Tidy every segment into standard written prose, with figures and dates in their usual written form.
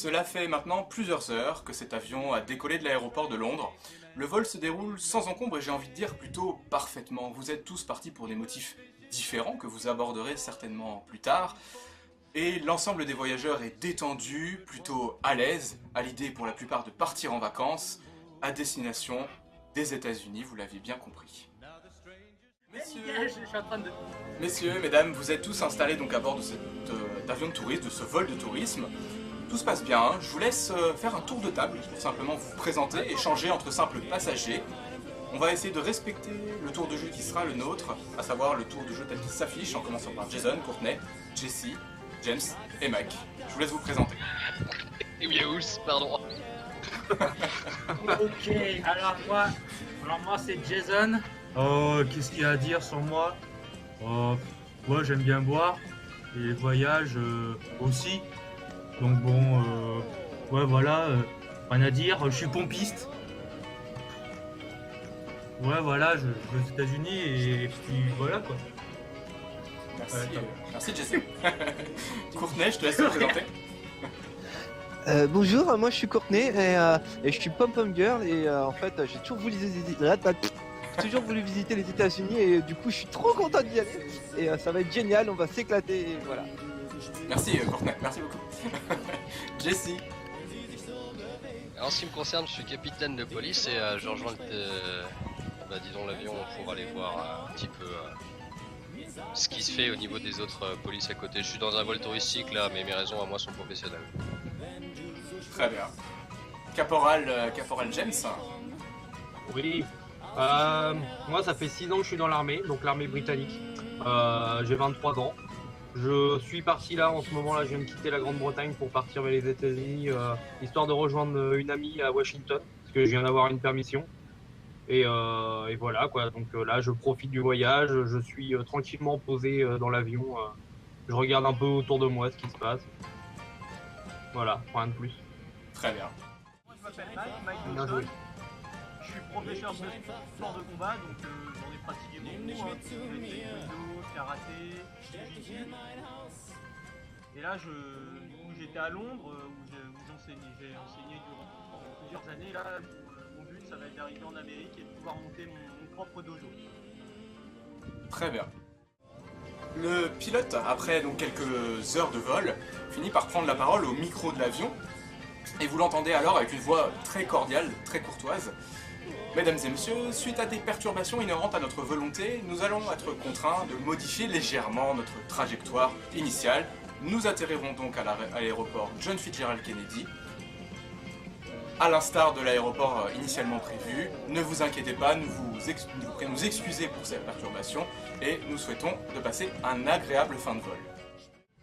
Cela fait maintenant plusieurs heures que cet avion a décollé de l'aéroport de Londres. Le vol se déroule sans encombre et j'ai envie de dire plutôt parfaitement. Vous êtes tous partis pour des motifs différents que vous aborderez certainement plus tard. Et l'ensemble des voyageurs est détendu, plutôt à l'aise, à l'idée pour la plupart de partir en vacances, à destination des États-Unis, vous l'aviez bien compris. Messieurs, mesdames, vous êtes tous installés donc à bord de cet avion de tourisme, de ce vol de tourisme. Tout se passe bien, hein. Je vous laisse faire un tour de table pour simplement vous présenter, échanger entre simples passagers. On va essayer de respecter le tour de jeu qui sera le nôtre, à savoir le tour de jeu tel qu'il s'affiche, en commençant par Jason, Courtney, Jesse, James et Mike. Je vous laisse vous présenter. Pardon. Ok, alors moi c'est Jason. Qu'est-ce qu'il y a à dire sur moi? Moi j'aime bien boire et les voyages aussi. Donc bon, ouais voilà, rien à dire. Je suis pompiste. Ouais voilà, je vais aux États-Unis et puis voilà quoi. Merci Jesse. Courtney, je te laisse te présenter. Bonjour, moi je suis Courtney et je suis pom-pom girl et en fait j'ai toujours voulu visiter les États-Unis et du coup je suis trop content d'y aller et ça va être génial, on va s'éclater et voilà. Merci Courtney, merci beaucoup. Jesse. En ce qui me concerne, je suis capitaine de police et je rejoins disons l'avion pour aller voir un petit peu ce qui se fait au niveau des autres polices à côté. Je suis dans un vol touristique là, mais mes raisons à moi sont professionnelles. Très bien. Caporal James. Oui, moi ça fait 6 ans que je suis dans l'armée, donc l'armée britannique. J'ai 23 ans. Je suis parti là, en ce moment là, je viens de quitter la Grande-Bretagne pour partir vers les États-Unis, histoire de rejoindre une amie à Washington, parce que je viens d'avoir une permission. Et voilà quoi, donc là je profite du voyage, je suis tranquillement posé dans l'avion, je regarde un peu autour de moi ce qui se passe. Voilà, rien de plus. Très bien. Moi je m'appelle Mike Bien Dawson. joué. Je suis professeur de sport de combat, donc j'en ai pratiqué beaucoup, hein, judo, karaté, jiu-jitsu. Et là j'étais à Londres où j'ai enseigné durant plusieurs années. Là mon but ça va être d'arriver en Amérique et de pouvoir monter mon propre dojo. Très bien. Le pilote, après donc quelques heures de vol, finit par prendre la parole au micro de l'avion. Et vous l'entendez alors avec une voix très cordiale, très courtoise. Mesdames et messieurs, suite à des perturbations inhérentes à notre volonté, nous allons être contraints de modifier légèrement notre trajectoire initiale. Nous atterrirons donc à l'aéroport John Fitzgerald Kennedy. À l'instar de l'aéroport initialement prévu, ne vous inquiétez pas, nous prions nous excuser pour cette perturbation et nous souhaitons de passer un agréable fin de vol.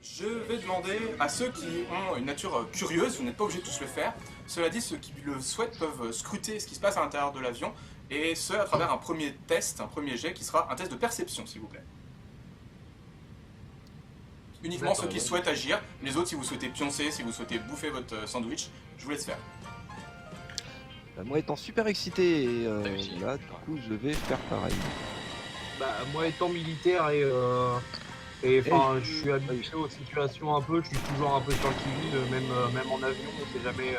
Je vais demander à ceux qui ont une nature curieuse, vous n'êtes pas obligés de tous le faire, cela dit, ceux qui le souhaitent peuvent scruter ce qui se passe à l'intérieur de l'avion, et ce à travers un premier test, un premier jet qui sera un test de perception s'il vous plaît. Uniquement ceux qui souhaitent agir, les autres si vous souhaitez pioncer, si vous souhaitez bouffer votre sandwich, je vous laisse faire. Moi étant super excité et là du coup je vais faire pareil. Bah, moi étant militaire et enfin je suis habitué aux situations un peu, je suis toujours un peu sur le qui-vive, même en avion, on sait jamais.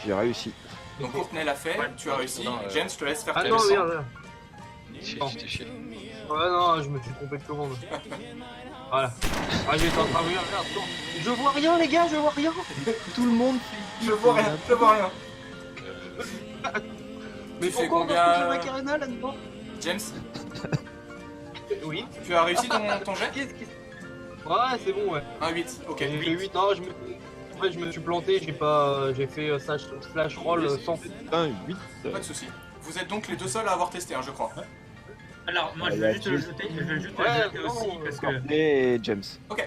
J'ai réussi. Donc Courtney l'a fait, tu as réussi, James je te laisse faire Ah tes non, leçons. merde. J'étais chier. Ouais non, je me suis trompé de commande. Voilà. Ah j'étais en train de regarder, attends. Je vois rien les gars, je vois rien. Tout le monde Je vois rien, je vois rien. Mais Tu fais pourquoi combien, parce que j'ai ma carena là-dedans? James, Oui. tu as réussi ton jet? Ouais c'est bon ouais. Un 8, ok. J'ai fait 8, non, en fait, je me suis planté, j'ai fait slash roll sans. un 8. Pas de soucis. Vous êtes donc les deux seuls à avoir testé, hein, je crois. Alors moi je veux juste l'ajouter, aussi parce que Et James. Ok,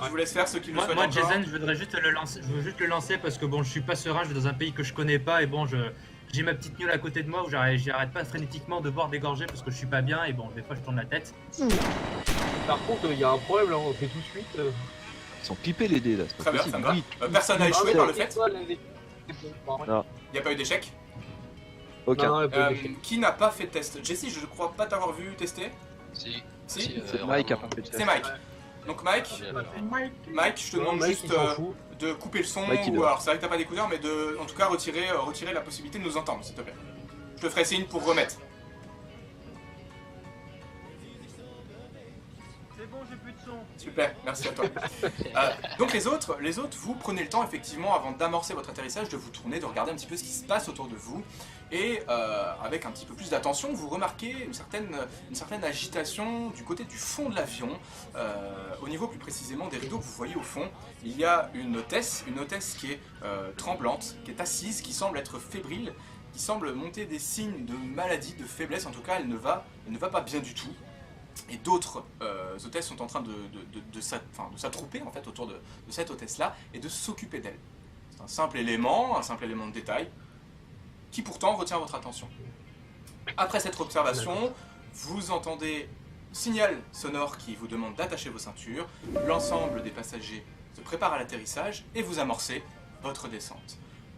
je vous laisse faire ceux qui le moi souhaitent encore. Jason je veux juste le lancer parce que bon je suis pas serein, je vais dans un pays que je connais pas et bon j'ai ma petite gnôle à côté de moi où j'arrête pas frénétiquement de boire d'égorger parce que je suis pas bien et bon des fois je tourne la tête. Par contre, il y a un problème là, on fait tout de suite. Ils sont pipés les dés là, c'est Très pas bien, possible. ça me va. Oui. Personne n'a échoué par le fait. Non. Il n'y a pas eu d'échec. Aucun. Non, Qui n'a pas fait de test? Jesse, je ne crois pas t'avoir vu tester. Si. Si, c'est Mike qui a pas fait de C'est test. Mike. Donc Mike, Mike, je te demande Mike, juste il s'en fout. de couper le son, Mike, il ou dort. alors c'est vrai que t'as pas d'écouteurs, mais de, en tout cas retirer la possibilité de nous entendre, s'il te plaît. Je te ferai signe pour remettre. C'est bon, j'ai plus de son. Super, merci à toi. Donc les autres, vous prenez le temps effectivement avant d'amorcer votre atterrissage de vous tourner, de regarder un petit peu ce qui se passe autour de vous et avec un petit peu plus d'attention, vous remarquez une certaine agitation du côté du fond de l'avion, au niveau plus précisément des rideaux que vous voyez au fond. Il y a une hôtesse qui est tremblante, qui est assise, qui semble être fébrile, qui semble monter des signes de maladie, de faiblesse. En tout cas, elle ne va pas bien du tout. Et d'autres hôtesses sont en train de s'attrouper en fait autour de cette hôtesse-là et de s'occuper d'elle. C'est un simple élément de détail, qui pourtant retient votre attention. Après cette observation, vous entendez un signal sonore qui vous demande d'attacher vos ceintures. L'ensemble des passagers se prépare à l'atterrissage et vous amorcez votre descente.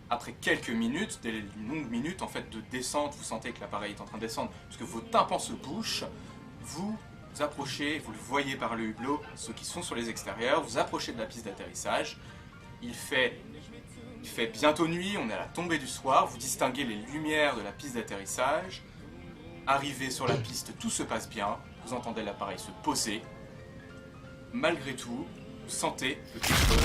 Après quelques minutes, des longues minutes en fait de descente, vous sentez que l'appareil est en train de descendre parce que vos tympans se bouchent. Vous approchez, vous le voyez par le hublot, ceux qui sont sur les extérieurs, vous approchez de la piste d'atterrissage. Il fait bientôt nuit, on est à la tombée du soir, vous distinguez les lumières de la piste d'atterrissage. Arrivé sur la piste, tout se passe bien, vous entendez l'appareil se poser. Malgré tout, vous sentez que quelque chose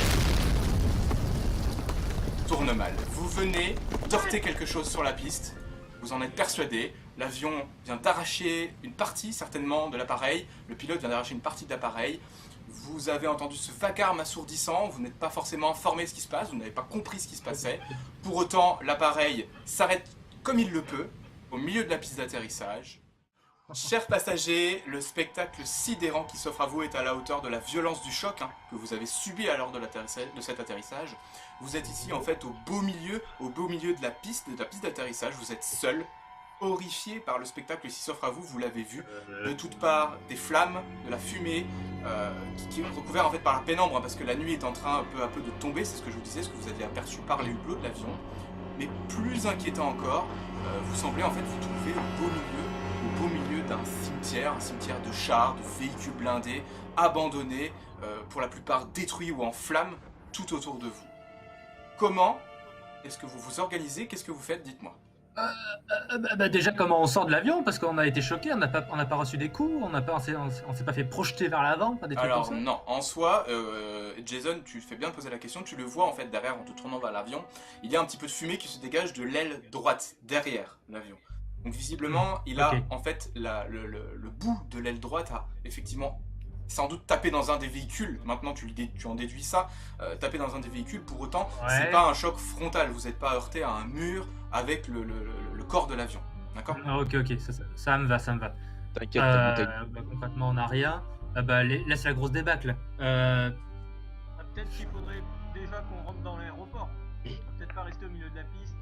tourne mal. Vous venez d'heurter quelque chose sur la piste, vous en êtes persuadé. L'avion vient d'arracher une partie certainement de l'appareil, le pilote vient d'arracher une partie de l'appareil. Vous avez entendu ce vacarme assourdissant, vous n'êtes pas forcément informé de ce qui se passe, vous n'avez pas compris ce qui se passait. Pour autant, l'appareil s'arrête comme il le peut, au milieu de la piste d'atterrissage. Chers passagers, le spectacle sidérant qui s'offre à vous est à la hauteur de la violence du choc que vous avez subi à l'heure de cet atterrissage. Vous êtes ici en fait au beau milieu de la piste d'atterrissage, vous êtes seul, horrifié par le spectacle qui s'offre à vous, vous l'avez vu, de toutes parts, des flammes, de la fumée, qui est recouvert en fait par la pénombre, parce que la nuit est en train peu à peu de tomber, c'est ce que je vous disais, ce que vous aviez aperçu par les hublots de l'avion. Mais plus inquiétant encore, vous semblez en fait vous trouver au beau milieu d'un cimetière, un cimetière de chars, de véhicules blindés, abandonnés, pour la plupart détruits ou en flammes, tout autour de vous. Comment est-ce que vous vous organisez? Qu'est-ce que vous faites? Dites-moi. Déjà, comment on sort de l'avion? Parce qu'on a été choqués, on n'a pas reçu des coups, on s'est pas fait projeter vers l'avant, pas des trucs Alors comme ça. non, en soi, Jason, tu fais bien de poser la question, tu le vois en fait derrière en te tournant vers l'avion, il y a un petit peu de fumée qui se dégage de l'aile droite, derrière l'avion. Donc visiblement, il a en fait le bout de l'aile droite a effectivement sans doute tapé dans un des véhicules, maintenant tu en déduis ça, tapé dans un des véhicules, pour autant c'est pas un choc frontal, vous n'êtes pas heurté à un mur avec le corps de l'avion, d'accord? Ok, ça me va. T'inquiète, ta montagne. Concrètement, on n'a rien. Laisse la grosse débâcle. Peut-être qu'il faudrait déjà qu'on rentre dans l'aéroport. On va peut-être pas rester au milieu de la piste.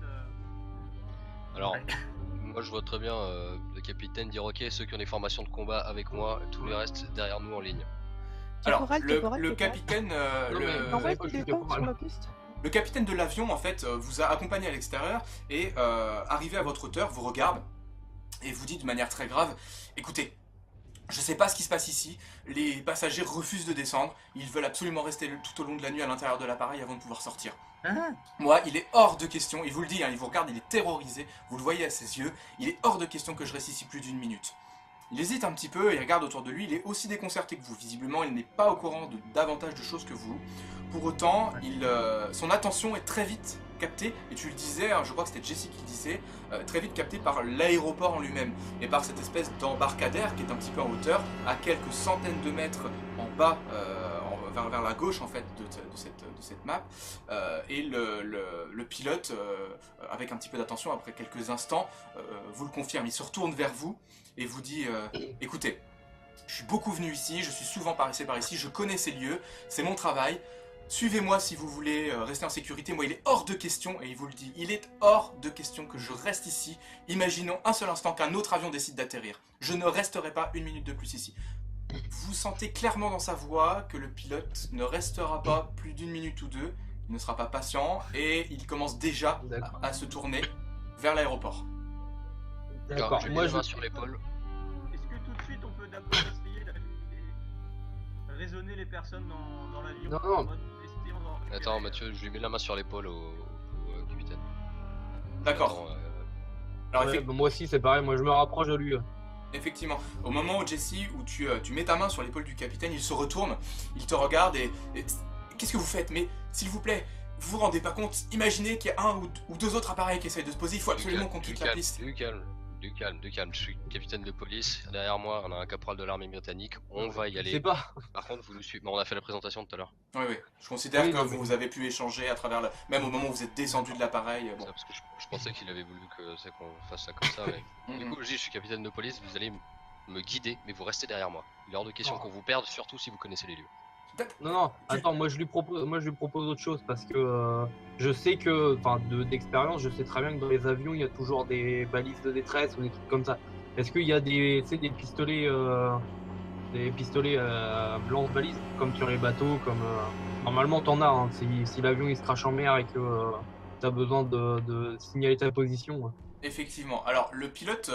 Alors, moi je vois très bien le capitaine dire ok, ceux qui ont des formations de combat avec moi, tous les restes derrière nous en ligne. Alors, le capitaine, le capitaine de l'avion en fait vous a accompagné à l'extérieur et arrivé à votre hauteur, vous regarde et vous dit de manière très grave, écoutez, je sais pas ce qui se passe ici, les passagers refusent de descendre, ils veulent absolument rester tout au long de la nuit à l'intérieur de l'appareil avant de pouvoir sortir. Moi, il est hors de question, il vous le dit, il vous regarde, il est terrorisé, vous le voyez à ses yeux, il est hors de question que je reste ici plus d'une minute. Il hésite un petit peu, il regarde autour de lui, il est aussi déconcerté que vous, visiblement il n'est pas au courant de davantage de choses que vous. Pour autant, son attention est très vite captée, et tu le disais, je crois que c'était Jessie qui le disait, très vite captée par l'aéroport en lui-même, et par cette espèce d'embarcadère qui est un petit peu en hauteur, à quelques centaines de mètres en bas, vers la gauche en fait de cette map, et le pilote, avec un petit peu d'attention, après quelques instants, vous le confirme, il se retourne vers vous et vous dit écoutez, je suis beaucoup venu ici, je suis souvent passé par ici, je connais ces lieux, c'est mon travail, suivez-moi si vous voulez rester en sécurité. Moi il est hors de question, et il vous le dit, il est hors de question que je reste ici. Imaginons un seul instant qu'un autre avion décide d'atterrir, je ne resterai pas une minute de plus ici. Vous sentez clairement dans sa voix que le pilote ne restera pas plus d'une minute ou deux, il ne sera pas patient, et il commence déjà à se tourner vers l'aéroport. D'accord, moi je main sur l'épaule. Est-ce que tout de suite on peut d'abord essayer raisonner les personnes dans l'avion. Non, non. En mode, essayons d'en récupérer, Attends, Mathieu, je lui mets la main sur l'épaule au capitaine. D'accord. Attends, Alors, Ouais, bah, moi aussi, c'est pareil, moi je me rapproche de lui. effectivement, au moment où Jesse, où tu mets ta main sur l'épaule du capitaine, il se retourne, il te regarde et qu'est-ce que vous faites? Mais s'il vous plaît, vous vous rendez pas compte? Imaginez qu'il y a un ou deux autres appareils qui essayent de se poser, il faut absolument qu'on quitte la piste. Du calme. Je suis capitaine de police. Derrière moi, on a un caporal de l'armée britannique. On va y Je aller. sais pas. Par contre, vous nous suivez. Bon, on a fait la présentation tout à l'heure. Oui, oui, je considère Oui, que non, mais- vous avez pu échanger à travers le... Même au moment où vous êtes descendu de l'appareil. Bon. Ça, parce que je pensais qu'il avait voulu qu'on fasse ça comme ça. Mais... Du coup, je dis, je suis capitaine de police. Vous allez me guider, mais vous restez derrière moi. Il est hors de question Oh. qu'on vous perde, surtout si vous connaissez les lieux. Non, attends, moi je lui propose autre chose parce que je sais que, enfin, d'expérience, je sais très bien que dans les avions, il y a toujours des balises de détresse ou des trucs comme ça. Est-ce qu'il y a des, tu sais, des pistolets blancs balises, comme sur les bateaux, comme normalement t'en as, hein, si l'avion il se crache en mer et que t'as besoin de signaler ta position. Ouais. Effectivement. Alors, le pilote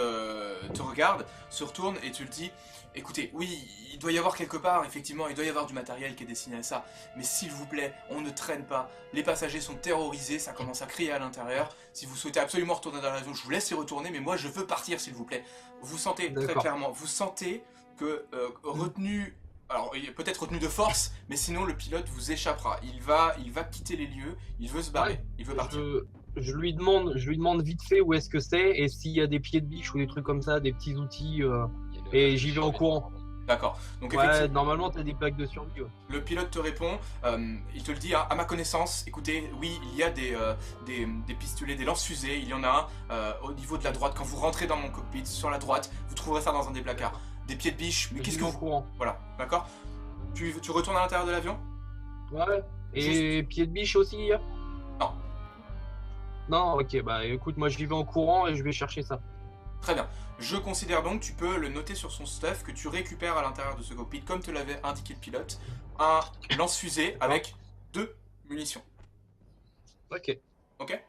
te regarde, se retourne et tu le dis, écoutez, oui, il doit y avoir quelque part, effectivement, il doit y avoir du matériel qui est destiné à ça, mais s'il vous plaît, on ne traîne pas. Les passagers sont terrorisés, ça commence à crier à l'intérieur. Si vous souhaitez absolument retourner dans l'avion, je vous laisse y retourner, mais moi, je veux partir, s'il vous plaît. Vous sentez, très D'accord. clairement, vous sentez que retenu... Alors, il est peut-être retenu de force, mais sinon, le pilote vous échappera. Il va quitter les lieux, il veut se barrer, Ouais. il veut partir. Je lui demande vite fait où est-ce que c'est et s'il y a des pieds de biche ou des trucs comme ça, des petits outils. Il y a une Et plaque j'y de vais en survie. courant. D'accord. Donc, Ouais, effectivement... normalement t'as des plaques de survie. Ouais. Le pilote te répond, il te le dit, hein, à ma connaissance, écoutez, oui, il y a des pistolets, des lance-fusées, il y en a un au niveau de la droite. Quand vous rentrez dans mon cockpit, sur la droite, vous trouverez ça dans un des placards. Des pieds de biche, mais J'y qu'est-ce vais que en vous... courant. Voilà, d'accord. Tu retournes à l'intérieur de l'avion? Ouais. Et pieds de biche aussi. Non. Non, ok, bah écoute, moi j'y vais en courant et je vais chercher ça. Très bien. Je considère donc, tu peux le noter sur son stuff, que tu récupères à l'intérieur de ce cockpit, comme te l'avait indiqué le pilote, un lance-fusée avec 2 munitions. Ok. Ok?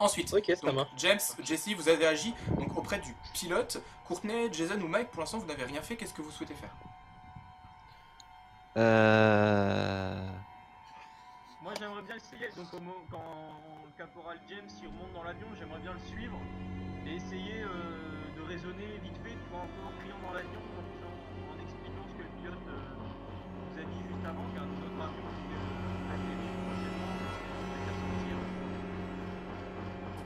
Ensuite, Ok, ça donc, marche. James, Jesse, vous avez agi donc auprès du pilote. Courtney, Jason ou Mike, pour l'instant vous n'avez rien fait, qu'est-ce que vous souhaitez faire? Moi j'aimerais bien essayer, donc quand le caporal James il remonte dans l'avion, j'aimerais bien le suivre et essayer de raisonner vite fait, tu vois, un peu en criant dans l'avion, en expliquant ce que le pilote vous a dit juste avant, qu'il y a un autre avion qui atterrit prochainement, et faire sortir,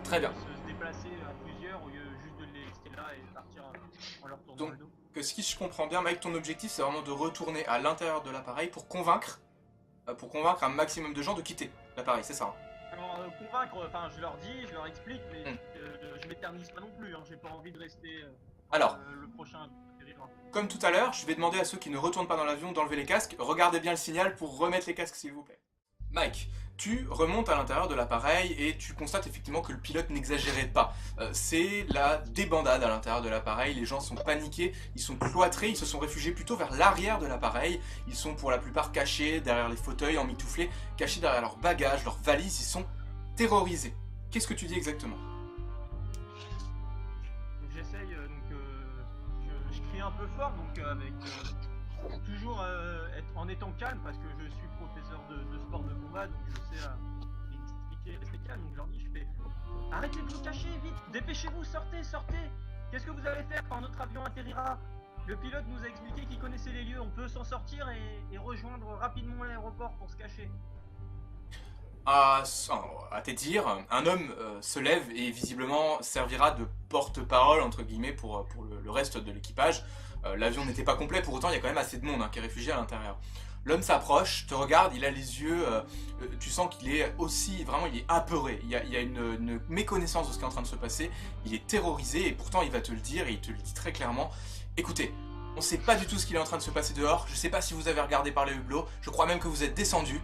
Très bien. se déplacer à plusieurs au lieu juste de les laisser là et partir en leur tournant Donc, le dos. Que si je comprends bien, Mike, ton objectif c'est vraiment de retourner à l'intérieur de l'appareil pour convaincre un maximum de gens de quitter l'appareil, c'est ça hein? Alors convaincre, enfin je leur dis, je leur explique, mais Hmm. je m'éternise pas non plus, hein, j'ai pas envie de rester Alors, le prochain territoire. comme tout à l'heure, je vais demander à ceux qui ne retournent pas dans l'avion d'enlever les casques. Regardez bien le signal pour remettre les casques, s'il vous plaît. Mike, tu remontes à l'intérieur de l'appareil et tu constates effectivement que le pilote n'exagérait pas. C'est la débandade à l'intérieur de l'appareil, les gens sont paniqués, ils sont cloîtrés, ils se sont réfugiés plutôt vers l'arrière de l'appareil. Ils sont pour la plupart cachés derrière les fauteuils, emmitouflés, cachés derrière leurs bagages, leurs valises, ils sont terrorisés. Qu'est-ce que tu dis exactement? Donc j'essaye, je crie un peu fort, donc avec toujours en étant calme, parce que je suis professeur de sport de combat, donc je sais expliquer, rester calme, donc je leur dis, je fais arrêtez de vous cacher, vite, dépêchez-vous, sortez, sortez. Qu'est-ce que vous allez faire quand notre avion atterrira? Le pilote nous a expliqué qu'il connaissait les lieux, on peut s'en sortir et rejoindre rapidement l'aéroport pour se cacher. À tes dires, un homme se lève et visiblement servira de porte-parole entre guillemets pour le reste de l'équipage. L'avion n'était pas complet, pour autant il y a quand même assez de monde qui est réfugié à l'intérieur. L'homme s'approche, te regarde, il a les yeux, tu sens qu'il est aussi, vraiment il est apeuré, il y a une méconnaissance de ce qui est en train de se passer, il est terrorisé et pourtant il va te le dire et il te le dit très clairement. Écoutez, on sait pas du tout ce qu'il est en train de se passer dehors, je sais pas si vous avez regardé par les hublots, je crois même que vous êtes descendu.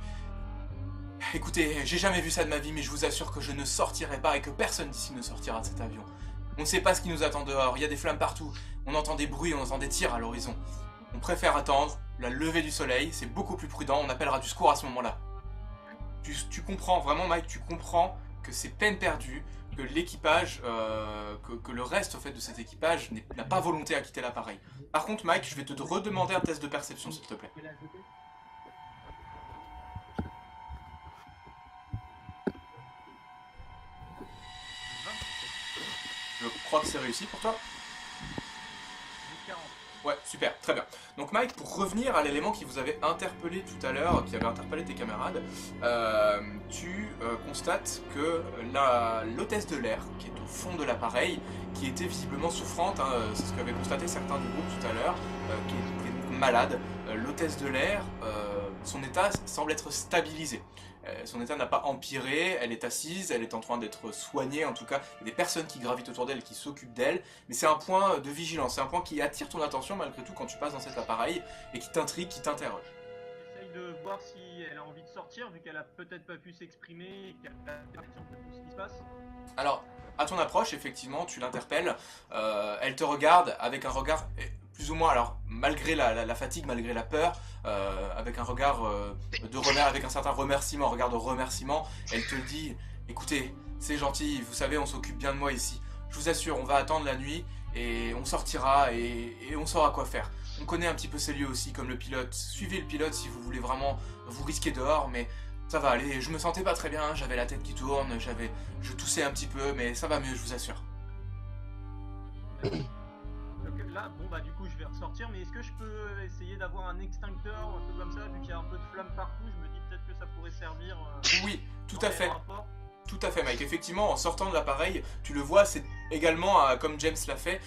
Écoutez, j'ai jamais vu ça de ma vie, mais je vous assure que je ne sortirai pas et que personne d'ici ne sortira de cet avion. On ne sait pas ce qui nous attend dehors, il y a des flammes partout, on entend des bruits, on entend des tirs à l'horizon. On préfère attendre la levée du soleil, c'est beaucoup plus prudent, on appellera du secours à ce moment-là. Tu comprends, vraiment Mike, tu comprends que c'est peine perdue, que l'équipage, que le reste en fait, de cet équipage n'a pas volonté à quitter l'appareil. Par contre, Mike, je vais te redemander un test de perception, s'il te plaît. Je crois que c'est réussi pour toi. 40. Ouais, super, très bien. Donc Mike, pour revenir à l'élément qui vous avait interpellé tout à l'heure, qui avait interpellé tes camarades, tu constates que l'hôtesse de l'air, qui est au fond de l'appareil, qui était visiblement souffrante, hein, c'est ce qu'avaient constaté certains du groupe tout à l'heure, qui est donc malade, l'hôtesse de l'air, son état semble être stabilisé. Son état n'a pas empiré, elle est assise, elle est en train d'être soignée, en tout cas, il y a des personnes qui gravitent autour d'elle, qui s'occupent d'elle, mais c'est un point de vigilance, c'est un point qui attire ton attention malgré tout quand tu passes dans cet appareil, et qui t'intrigue, qui t'interroge. J'essaye de voir si elle a envie de sortir, vu qu'elle a peut-être pas pu s'exprimer, et qu'elle a l'impression de tout ce qui se passe. Alors, à ton approche, effectivement, tu l'interpelles, elle te regarde avec un regard plus ou moins, alors malgré la fatigue, malgré la peur, avec un regard avec un certain remerciement, un regard de remerciement, elle te dit, écoutez, c'est gentil, vous savez, on s'occupe bien de moi ici. Je vous assure, on va attendre la nuit et on sortira et on saura quoi faire. On connaît un petit peu ces lieux aussi, comme le pilote. Suivez le pilote si vous voulez vraiment vous risquer dehors, mais ça va aller. Je me sentais pas très bien, j'avais la tête qui tourne, je toussais un petit peu, mais ça va mieux, je vous assure. Donc là, bon bah du coup je vais ressortir, mais est-ce que je peux essayer d'avoir un extincteur ou un peu comme ça, vu qu'il y a un peu de flamme partout, je me dis peut-être que ça pourrait servir. Oui, tout dans à les fait. rapports. Tout à fait, Mike. Effectivement, en sortant de l'appareil, tu le vois, c'est également, comme James l'a fait,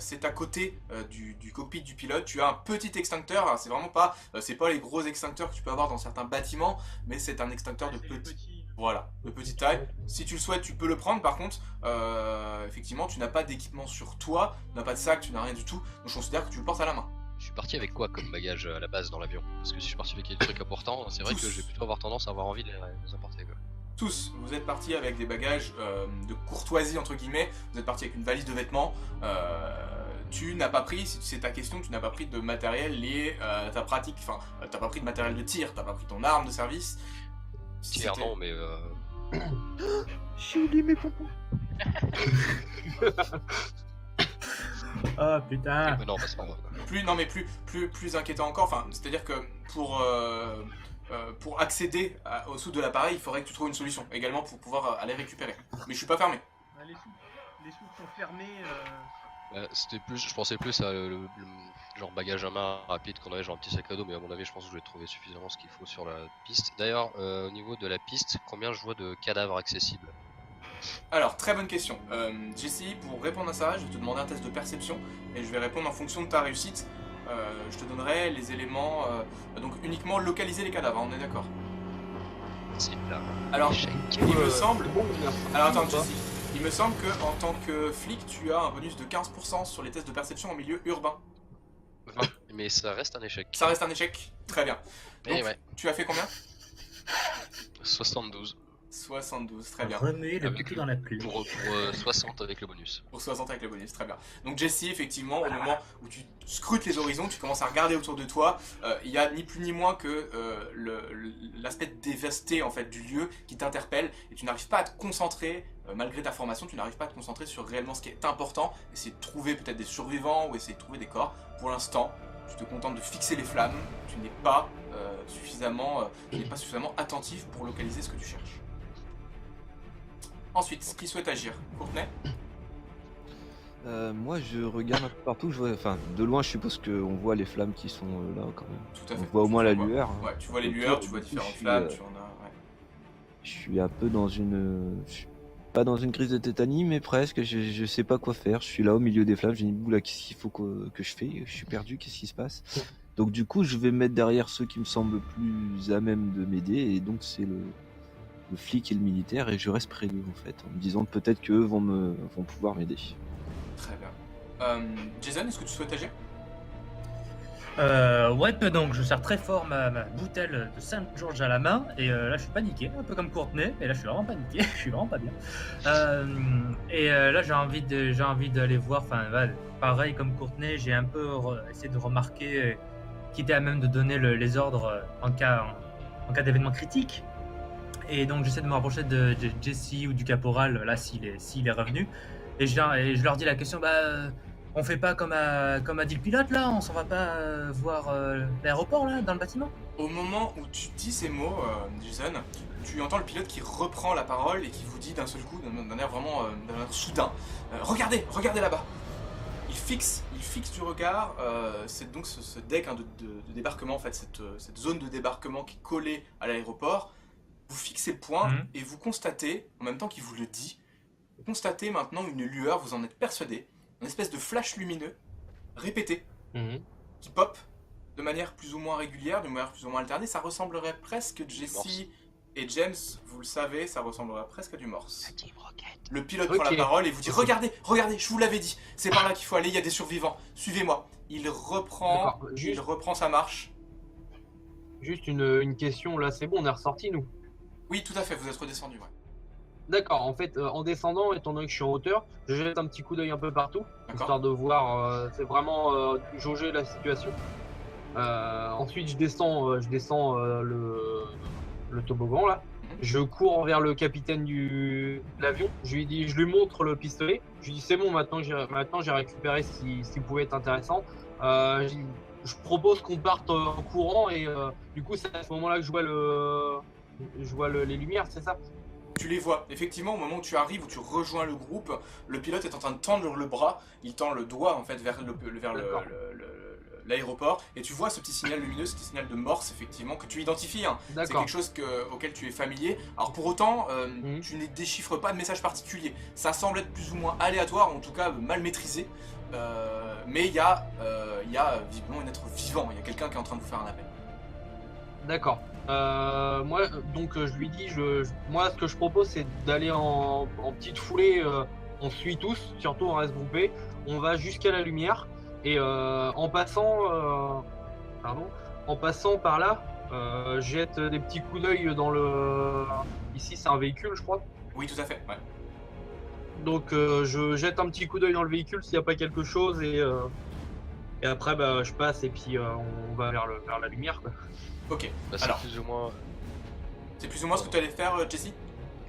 c'est à côté du cockpit du pilote. Tu as un petit extincteur. Alors, c'est vraiment pas, c'est pas les gros extincteurs que tu peux avoir dans certains bâtiments, mais c'est un extincteur de C'est les petit. petits. Voilà, de petite taille. Si tu le souhaites, tu peux le prendre. Par contre, effectivement, tu n'as pas d'équipement sur toi, tu n'as pas de sac, tu n'as rien du tout. Donc, je considère que tu le portes à la main. Je suis parti avec quoi comme bagage à la base dans l'avion? Parce que si je suis parti avec des trucs importants, c'est vrai que je vais plutôt avoir tendance à avoir envie de les emporter, quoi. Tous, vous êtes partis avec des bagages de courtoisie entre guillemets, vous êtes partis avec une valise de vêtements, tu n'as pas pris, si c'est ta question, tu n'as pas pris de matériel lié à ta pratique, enfin, t'as pas pris de matériel de tir, t'as pas pris ton arme de service. Si Tir c'était- non, mais J'ai oublié mes pompons. Oh putain. mais non, bah, c'est pas grave. plus inquiétant encore, enfin, c'est-à-dire que pour accéder au sous de l'appareil, il faudrait que tu trouves une solution, également pour pouvoir aller récupérer. Mais je suis pas fermé. Les soutes sont fermées. C'était plus, je pensais plus à le genre bagage à main rapide qu'on avait, genre un petit sac à dos, mais à mon avis, je pense que je vais trouver suffisamment ce qu'il faut sur la piste. D'ailleurs, au niveau de la piste, combien je vois de cadavres accessibles? Alors, très bonne question. Jesse, pour répondre à ça, je vais te demander un test de perception et je vais répondre en fonction de ta réussite. Je te donnerai les éléments, donc uniquement localiser les cadavres, on est d'accord. C'est là. Alors, Échec. il me semble... Bon, merci. Alors attends, Jesse, il me semble que en tant que flic, tu as un bonus de 15% sur les tests de perception en milieu urbain. 20, mais ça reste un échec. Ça reste un échec. Très bien. Eh Donc, ouais, tu as fait combien 72 72, très bien. Remuer le Avec couteau dans la pluie. pour 60 avec le bonus. Pour 60 avec le bonus, très bien. Donc Jesse, effectivement, au moment où tu scrutes les horizons, tu commences à regarder autour de toi, il y a ni plus ni moins que l'aspect dévasté en fait du lieu qui t'interpelle et tu n'arrives pas à te concentrer, malgré ta formation, tu n'arrives pas à te concentrer sur réellement ce qui est important, essayer de trouver peut-être des survivants ou essayer de trouver des corps. Pour l'instant, tu te contentes de fixer les flammes, tu n'es pas suffisamment attentif pour localiser ce que tu cherches. Ensuite, qui souhaite agir? Courtenay? Moi, je regarde un peu partout. Je vois, enfin, de loin, je suppose qu'on voit les flammes qui sont là quand même. Tout à On fait. voit au moins la Tu vois. lueur. Hein. Ouais, tu vois les Autour, lueurs, tu vois du coup, différentes je suis, flammes, tu en as. Ouais. Je suis un peu dans une, je suis pas dans une crise de tétanie, mais presque. Je sais pas quoi faire. Je suis là au milieu des flammes. J'ai une boule là. Qu'est-ce qu'il faut que je fais? Je suis perdu. Qu'est-ce qui se passe? Donc du coup, je vais me mettre derrière ceux qui me semblent plus à même de m'aider, et donc c'est le flic et le militaire, et je reste près d'eux en fait, en me disant peut-être qu'eux vont pouvoir m'aider. Très bien. Jason, est-ce que tu souhaites agir? Ouais, donc je serre très fort ma bouteille de Saint-Georges à la main, et là je suis paniqué, un peu comme Courtenay, et là je suis vraiment paniqué, je suis vraiment pas bien. Là j'ai envie d'aller voir, enfin ouais, pareil comme Courtenay, j'ai un peu essayé de remarquer qui était à même de donner les ordres en cas d'événement critique. Et donc j'essaie de me rapprocher de Jesse ou du caporal, là s'il est revenu. Et je leur dis la question, on fait pas comme a dit le pilote là, on s'en va pas voir l'aéroport là, dans le bâtiment? Au moment où tu dis ces mots, Jason, tu entends le pilote qui reprend la parole et qui vous dit d'un seul coup, d'un air vraiment d'un air soudain, regardez là-bas. Il fixe du regard, c'est donc ce deck de débarquement, en fait, cette zone de débarquement qui est collée à l'aéroport. Vous fixez le point et vous constatez, en même temps qu'il vous le dit, vous constatez maintenant une lueur, vous en êtes persuadé, une espèce de flash lumineux, répété, qui pop de manière plus ou moins régulière, de manière plus ou moins alternée. Ça ressemblerait presque, Jesse et James, vous le savez, ça ressemblerait presque à du Morse. Le pilote prend la parole et vous dit, regardez, je vous l'avais dit, c'est par là qu'il faut aller, il y a des survivants, suivez-moi. Il reprend sa marche. Juste une question, là c'est bon, on est ressorti nous. Oui, tout à fait, vous êtes redescendu, ouais. D'accord, en fait, en descendant, étant donné que je suis en hauteur, je jette un petit coup d'œil un peu partout, histoire de voir, c'est vraiment jauger la situation. Ensuite, je descends le toboggan là. Je cours vers le capitaine de l'avion. Je lui montre le pistolet. Je lui dis c'est bon, maintenant j'ai récupéré ce qui pouvait être intéressant. Je propose qu'on parte en courant et du coup c'est à ce moment-là que je vois les lumières, c'est ça? Tu les vois. Effectivement, au moment où tu arrives, où tu rejoins le groupe, le pilote est en train de tendre le bras. Il tend le doigt en fait vers l'aéroport et tu vois ce petit signal lumineux, ce petit signal de Morse effectivement que tu identifies. Hein. C'est quelque chose auquel tu es familier. Alors pour autant, tu ne déchiffres pas de message particulier. Ça semble être plus ou moins aléatoire, en tout cas mal maîtrisé. Mais il y a visiblement un être vivant. Il y a quelqu'un qui est en train de vous faire un appel. D'accord. Moi, donc je lui dis, moi ce que je propose c'est d'aller en petite foulée, on suit tous, surtout on reste groupé, on va jusqu'à la lumière et en passant par là, jette des petits coups d'œil dans le... Ici c'est un véhicule je crois. Oui tout à fait, ouais. Donc je jette un petit coup d'œil dans le véhicule s'il n'y a pas quelque chose et après je passe et puis on va vers la lumière quoi. Ok, c'est alors plus ou moins... C'est plus ou moins ce que tu allais faire, Jesse?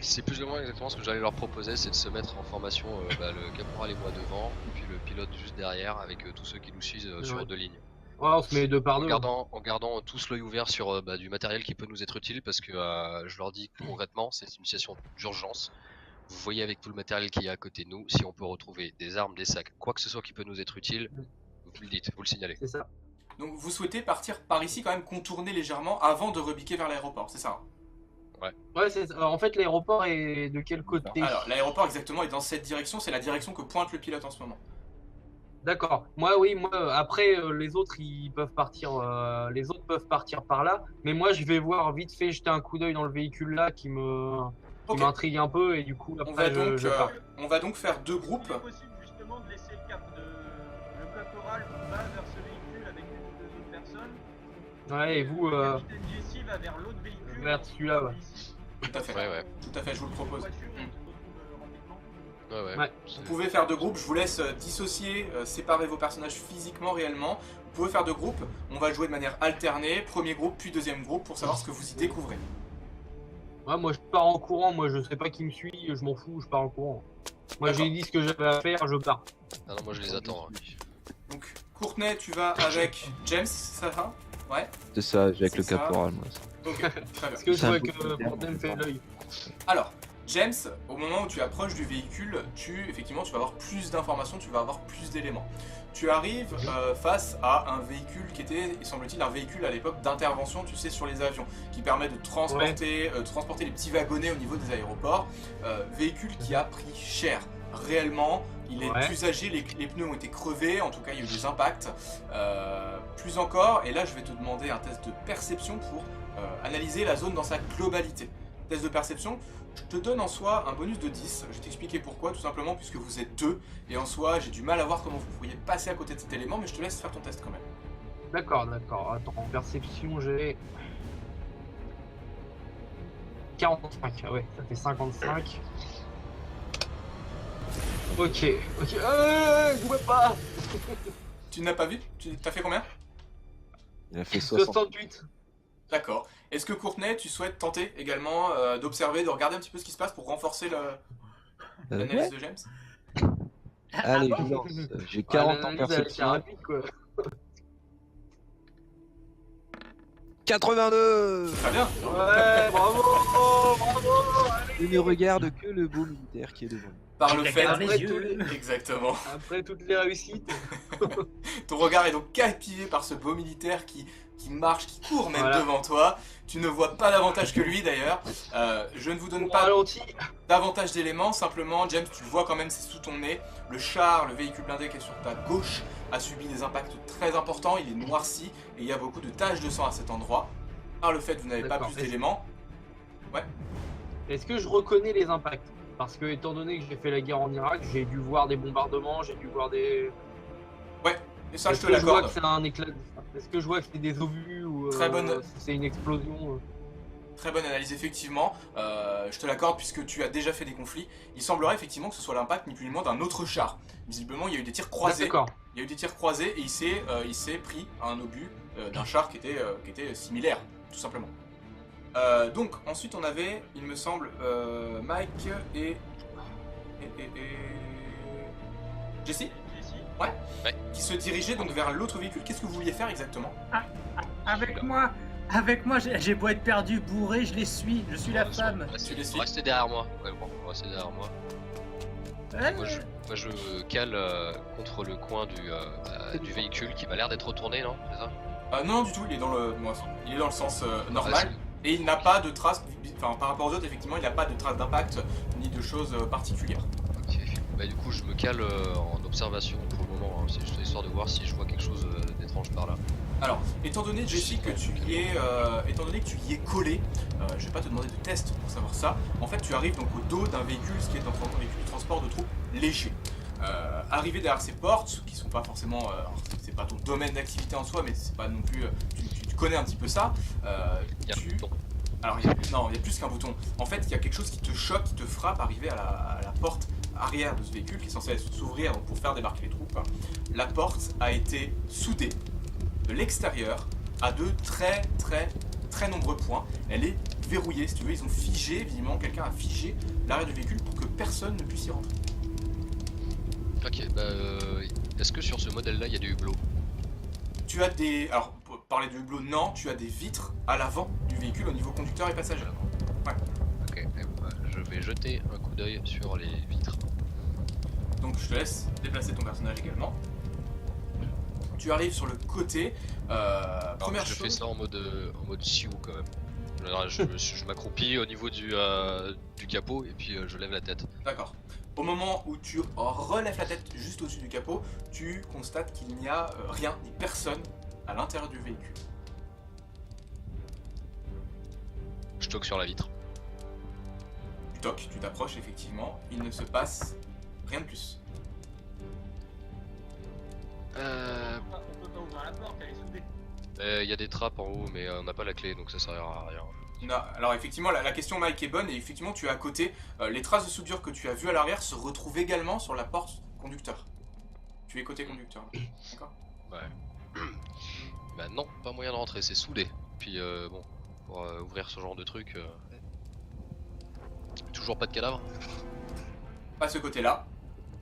C'est plus ou moins exactement ce que j'allais leur proposer, c'est de se mettre en formation, le caporal et moi devant, puis le pilote juste derrière, avec tous ceux qui nous suivent sur deux lignes. Ouais, on se met deux par deux. En gardant tous l'œil ouvert sur du matériel qui peut nous être utile, parce que je leur dis concrètement, c'est une situation d'urgence. Vous voyez avec tout le matériel qu'il y a à côté de nous, si on peut retrouver des armes, des sacs, quoi que ce soit qui peut nous être utile, vous le dites, vous le signalez. C'est ça. Donc vous souhaitez partir par ici quand même, contourner légèrement avant de rebiquer vers l'aéroport, c'est ça? Ouais, en fait l'aéroport est de quel côté? Alors l'aéroport exactement est dans cette direction, c'est la direction que pointe le pilote en ce moment. D'accord. Moi après les autres ils peuvent partir par là, mais moi je vais voir vite fait jeter un coup d'œil dans le véhicule là qui m'intrigue un peu et du coup après je pars. On va donc faire deux groupes. C'est possible justement de laisser le caporal va vers ce véhicule avec une ou deux autres personnes. Ouais, et vous Le capitaine Jesse va vers l'autre véhicule. Vers celui-là, ouais. Tout à fait. Ouais. Tout à fait, je vous le propose. Ouais. Vous pouvez faire deux groupes, je vous laisse dissocier, séparer vos personnages physiquement, réellement. Vous pouvez faire deux groupes, on va jouer de manière alternée, premier groupe puis deuxième groupe pour savoir ce que vous y découvrez. Ouais, moi je pars en courant, moi je sais pas qui me suit, je m'en fous, je pars en courant. Moi j'ai dit ce que j'avais à faire, je pars. Non, moi je les attends. Donc Courtenay, tu vas avec James, ça va? Ouais. C'est ça, avec le caporal moi. Ok, très bien. Parce que je vois que Courtenay me fait l'œil. Alors, James, au moment où tu approches du véhicule, effectivement, tu vas avoir plus d'informations, tu vas avoir plus d'éléments. Tu arrives face à un véhicule qui était, semble-t-il, un véhicule à l'époque d'intervention, tu sais, sur les avions, qui permet de transporter les petits wagonnets au niveau des aéroports. Véhicule qui a pris cher. Réellement, il est usagé, les pneus ont été crevés, en tout cas il y a eu des impacts. Plus encore, et là je vais te demander un test de perception pour analyser la zone dans sa globalité. Test de perception, je te donne en soi un bonus de 10, je vais t'expliquer pourquoi, tout simplement puisque vous êtes deux, et en soi j'ai du mal à voir comment vous pourriez passer à côté de cet élément, mais je te laisse faire ton test quand même. D'accord. Attends, en perception j'ai 45, ah ouais, ça fait 55. Ok, je vois pas. Tu n'as pas vu? Tu t'as fait combien? Il a fait 68. D'accord. Est-ce que Courtenay, tu souhaites tenter également d'observer, de regarder un petit peu ce qui se passe pour renforcer l'analyse Ouais. de James? Allez, je lance. J'ai 40 en l'analyse, elle a été perception. rapide, quoi. 82. Très bien. Ouais, bravo, bravo. Je ne regarde que le beau militaire qui est devant moi. Par le J'ai fait. dans les Après yeux. Exactement. Après toutes les réussites. Ton regard est donc captivé par ce beau militaire qui marche, qui court même Voilà. devant toi. Tu ne vois pas davantage que lui d'ailleurs. Je ne vous donne pas Ralenti. davantage d'éléments, simplement James, tu le vois quand même, c'est sous ton nez. Le char, le véhicule blindé qui est sur ta gauche, a subi des impacts très importants, il est noirci et il y a beaucoup de taches de sang à cet endroit. Par le fait que vous n'avez pas D'accord. plus d'éléments. Est-ce que je reconnais les impacts? Parce que étant donné que j'ai fait la guerre en Irak, j'ai dû voir des bombardements, j'ai dû voir des. Et ça, je Est-ce te que je vois que l'accorde. c'est un éclat? Est-ce que je vois que c'est des obus ou Très bonne- si c'est une explosion? Très bonne analyse, effectivement. Je te l'accorde puisque tu as déjà fait des conflits. Il semblerait effectivement que ce soit l'impact ni plus ni moins d'un autre char. Visiblement, il y a eu des tirs croisés. D'accord. Il y a eu des tirs croisés et il s'est pris à un obus d'un char qui était similaire, tout simplement. Donc, ensuite, on avait, il me semble, Mike et Jesse, Jessie, qui se dirigeaient donc vers l'autre véhicule. Qu'est-ce que vous vouliez faire exactement? avec moi, j'ai beau être perdu, bourré, je les suis, je suis la femme. Tu les suis? Restez derrière moi. Ouais, bon, restez derrière moi. Moi, je me cale contre le coin du véhicule qui m'a l'air d'être retourné, non? C'est ça? Non, du tout, il est dans le sens normal. Facile. Et il n'a pas de traces, enfin par rapport aux autres, effectivement, il n'a pas de traces d'impact ni de choses particulières. Ok. Bah, du coup, je me cale en observation pour le moment. Hein. C'est juste histoire de voir si je vois quelque chose d'étrange par là. Alors, étant donné, Jessie, que tu y es collé, je vais pas te demander de test pour savoir ça. En fait, tu arrives donc au dos d'un véhicule, ce qui est un véhicule de transport de troupes léger. Arrivé derrière ces portes, qui sont pas forcément, alors, c'est pas ton domaine d'activité en soi, mais c'est pas non plus, tu connais un petit peu ça. Il y a un bouton. Alors, non, il y a plus qu'un bouton. En fait, il y a quelque chose qui te choque, qui te frappe arrivé à la porte arrière de ce véhicule qui est censé s'ouvrir pour faire débarquer les troupes. La porte a été soudée de l'extérieur à de très nombreux points. Elle est verrouillée, si tu veux. Ils ont figé, visiblement, quelqu'un a figé l'arrière du véhicule pour que personne ne puisse y rentrer. Ok, bah, est-ce que sur ce modèle-là, il y a des hublots? Tu as des... Alors, pour parler de hublot, non, tu as des vitres à l'avant du véhicule au niveau conducteur et passager. Ok, bah, je vais jeter un coup d'œil sur les vitres. Donc je te laisse déplacer ton personnage également. Tu arrives sur le côté. Première je fais chose... ça en mode Sioux quand même. Je m'accroupis au niveau du capot et puis je lève la tête. D'accord. Au moment où tu relèves la tête juste au-dessus du capot, tu constates qu'il n'y a rien ni personne à l'intérieur du véhicule. Je toque sur la vitre. Tu toques, tu t'approches effectivement, il ne se passe rien de plus. on peut pas ouvrir la porte, elle est soudée. Il y a des trappes en haut mais on n'a pas la clé donc ça servira à rien. Non, alors effectivement la question Mike est bonne et effectivement tu es à côté. Les traces de soudure que tu as vues à l'arrière se retrouvent également sur la porte conducteur. Tu es côté conducteur, d'accord? Ouais. Bah non, pas moyen de rentrer, c'est soudé. Puis bon, pour ouvrir ce genre de truc, toujours pas de cadavre. Pas ce côté-là.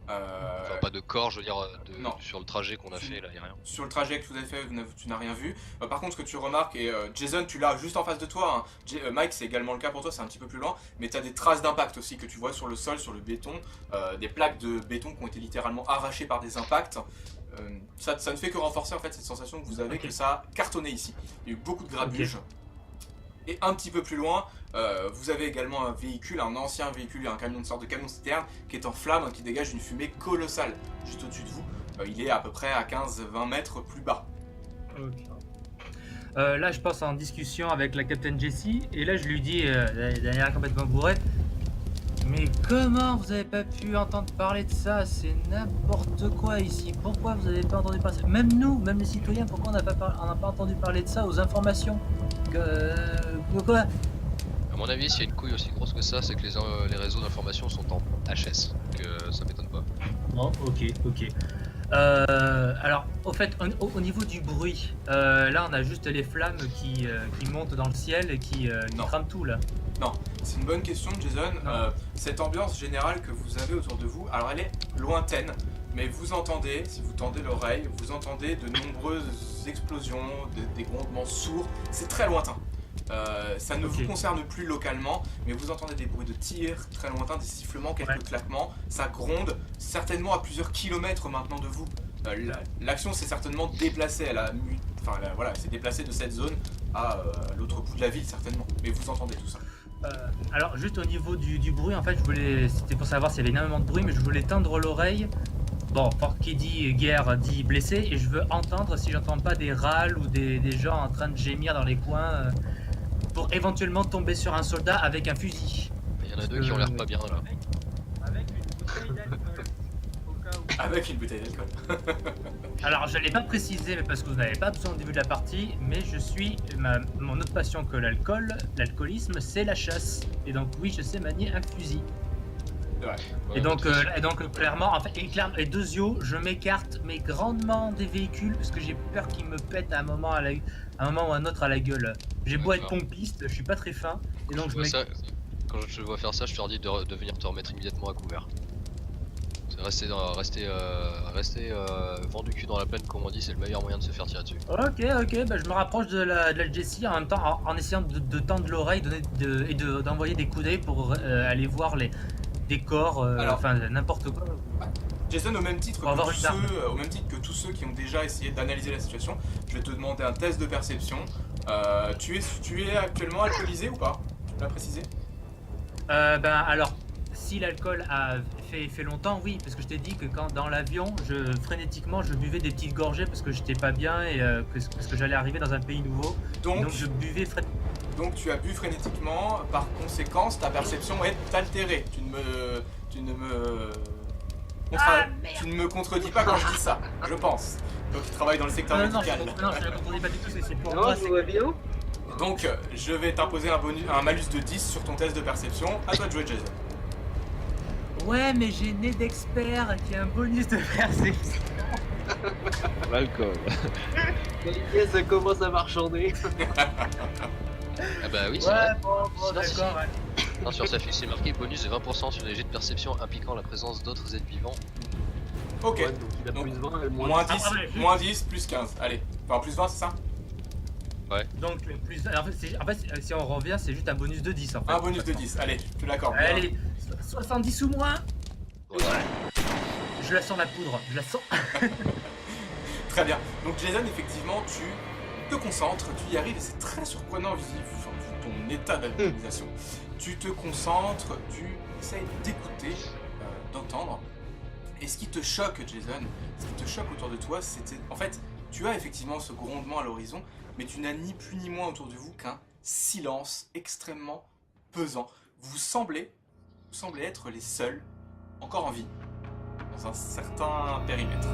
Enfin, pas de corps, je veux dire, non. sur le trajet qu'on a fait, là, y a rien. Sur le trajet que vous avez fait, tu n'as rien vu. Par contre, ce que tu remarques, et Jason, tu l'as juste en face de toi, hein. Mike, c'est également le cas pour toi, c'est un petit peu plus loin, mais tu as des traces d'impact aussi que tu vois sur le sol, sur le béton, des plaques de béton qui ont été littéralement arrachées par des impacts. Ça ne fait que renforcer en fait cette sensation que vous avez que ça a cartonné ici. Il y a eu beaucoup de grabuge. Et un petit peu plus loin, vous avez également un véhicule, un ancien véhicule, un camion, une sorte de camion citerne qui est en flammes, qui dégage une fumée colossale juste au-dessus de vous. Il est à peu près à 15-20 mètres plus bas. Là, je passe en discussion avec la Captain Jessie et là, je lui dis, dernière complètement bourrée, mais comment vous avez pas pu entendre parler de ça? C'est n'importe quoi ici. Pourquoi vous avez pas entendu parler de ça? Même nous, même les citoyens, pourquoi on n'a pas entendu parler de ça aux informations? Pourquoi? À mon avis, s'il y a une couille aussi grosse que ça, c'est que les réseaux d'information sont en HS. Donc ça m'étonne pas. Bon, ok. Alors, au fait, au niveau du bruit, là on a juste les flammes qui montent dans le ciel et qui Non. crament tout là. Non, c'est une bonne question, Jason. Non. Cette ambiance générale que vous avez autour de vous, alors elle est lointaine, mais vous entendez, si vous tendez l'oreille, vous entendez de nombreuses explosions, des grondements sourds. C'est très lointain. Ça ne Ok. vous concerne plus localement, mais vous entendez des bruits de tirs très lointains, des sifflements, quelques Ouais. claquements. Ça gronde certainement à plusieurs kilomètres maintenant de vous. L'action s'est certainement déplacée. Voilà, elle s'est déplacée de cette zone à l'autre bout de la ville certainement. Mais vous entendez tout ça. Alors, juste au niveau du bruit, en fait, c'était pour savoir s'il y avait énormément de bruit, mais je voulais tendre l'oreille. Bon, qui dit guerre dit blessé, et je veux entendre si j'entends pas des râles ou des gens en train de gémir dans les coins pour éventuellement tomber sur un soldat avec un fusil. Il y en a deux qui ont l'air pas bien là. Avec une bouteille d'alcool. Au cas où. Avec une bouteille d'alcool. Alors, je l'ai pas précisé, mais parce que vous n'avez pas besoin au début de la partie, mais mon autre passion que l'alcoolisme, c'est la chasse. Et donc, oui, je sais manier un fusil. Ouais, Et donc, de toute façon, clairement, en fait, et deuxio, je m'écarte mais grandement des véhicules parce que j'ai peur qu'ils me pètent à un moment ou à un autre à la gueule. J'ai beau être D'accord. pompiste, je suis pas très fin, et donc je vois ça- m'écarte. quand je te vois faire ça, je te redis de venir te remettre immédiatement à couvert. C'est rester vent du cul dans la plaine, comme on dit, c'est le meilleur moyen de se faire tirer dessus. Ok, bah, je me rapproche de la Jessie en même temps en essayant de tendre l'oreille et d'envoyer des coups d'œil pour aller voir des corps, Alors. enfin n'importe quoi. Jason, au même titre Pour avoir une arme. que tous ceux qui ont déjà essayé d'analyser la situation, je vais te demander un test de perception. Tu es actuellement alcoolisé ou pas? Tu l'as précisé? Ben alors, si l'alcool a fait longtemps, oui, parce que je t'ai dit que quand dans l'avion, frénétiquement, je buvais des petites gorgées parce que j'étais pas bien et parce que j'allais arriver dans un pays nouveau. Et donc je buvais frénétiquement. Donc tu as bu frénétiquement, par conséquence ta perception est altérée. Tu ne me contredis pas quand je dis ça, je pense. Donc tu travailles dans le secteur Non, médical. je ne comprenais pas du tout, c'est pour Non, moi. tout va bien. Donc je vais t'imposer un malus de 10 sur ton test de perception. À toi de jouer, Jason. Ouais, mais j'ai nez d'expert qui a un bonus de perception. L'alcool. Yes, ça commence à marchander. Ah bah oui, c'est Ouais, vrai. bon, Sinon, si, d'accord. Non, sur sa fiche, c'est marqué bonus de 20% sur les jets de perception impliquant la présence d'autres êtres vivants. Ok. Ouais, donc il a Donc, plus 20 et moins. Moins 10, Ah, ouais, moins 10, plus 15. Allez. Enfin, plus 20, c'est ça? Donc, plus. En fait, si on revient, c'est juste un bonus de 10 en fait. Un bonus de 10. Allez, je te l'accorde. Bien. Allez, 70 ou moins. Voilà. Je la sens la poudre, je la sens. Très bien. Donc Jason, effectivement, tu te concentres, tu y arrives et c'est très surprenant vu ton état d'alcoolisation. Tu te concentres, tu essayes d'écouter, d'entendre. Et ce qui te choque, Jason, ce qui te choque autour de toi, c'était... En fait, tu as effectivement ce grondement à l'horizon, mais tu n'as ni plus ni moins autour de vous qu'un silence extrêmement pesant. Vous semblez être les seuls encore en vie dans un certain périmètre.